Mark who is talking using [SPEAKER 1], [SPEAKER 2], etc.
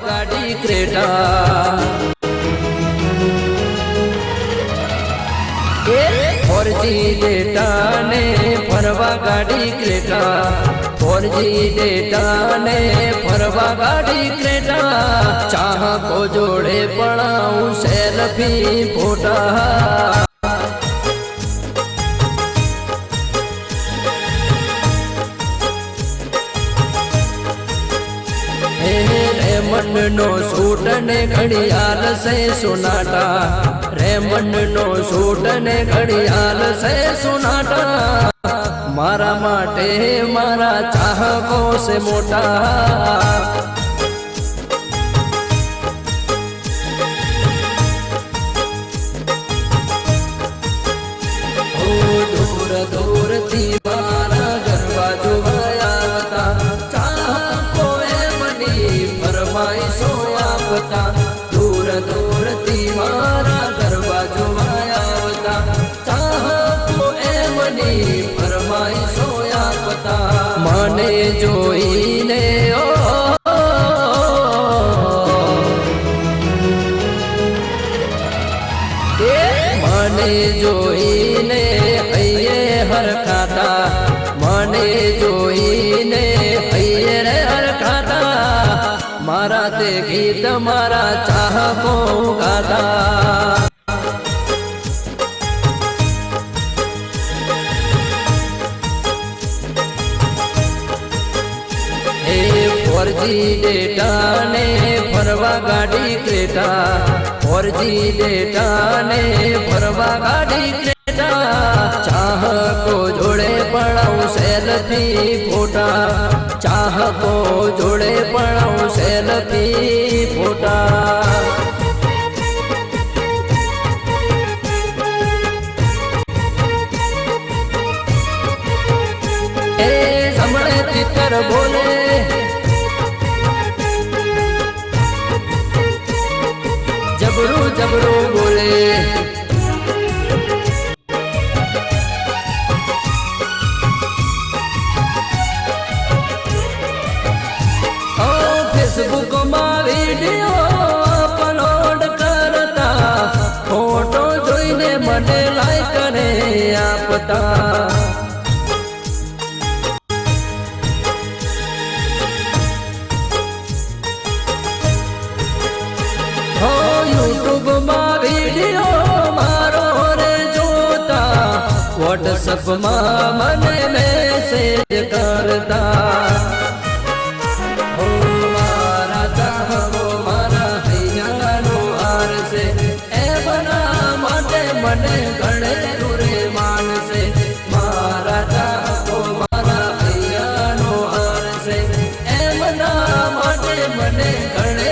[SPEAKER 1] ગાડી Creta 4G data ને ફરવા ગાડી ક્રેટા 4G ડેટા ને ફરવા ગાડી ક્રેટા ચાહકો જોડે પડાવું સેલ્ફી ફોટા રેમંડ નો સૂટ ને ઘડિયાળ સે સોનાટા રેમંડ નો સૂટ ને ઘડિયાળ સે સોનાટા મારા માટે મારા ચાહકો સે મોટા દૂર દૂર થી મારા ગરબા જોવા આવતા ચાહકો એમની ફરમાઈશો આપતા દૂર દૂર થી મારા ગરબા જોવા આવતા ચાહકો એમની ફરમાઈશો આપતા મને જોઈને મને જોઈને હૈયે હરખાતા મને જોઈને હૈયે રે હરખાતા મારા તે ગીત મારા ચાહકો ગાતા હે 4G ડેટા ને ફરવા ગાડી ક્રેટા 4G ડેટા ને ફરવા ગાડી ક્રેટા ચાહકો જોડે પડાવું સેલ્ફી ફોટા ચાહકો જોડે પડાવું સેલ્ફી ફોટા એ સાંભળે તિતર બોલે જબરું જબરું બોલે ફેસબુક માં વિડીયો અપલોડ કરતા ફોટો જોઈને મને લાઈક કરે આપતા યુટ્યુબ માં વિડીયો મારો રે જોતા વોટ્સઅપ માં મને મેસેજ કરતા મારા ચાહકો મારા હૈયાનો હાર છે એમના માટે મને ગણે રે માનશે મારા ચાહકો મારા હૈયાનો હાર છે એમના માટે મને ગણે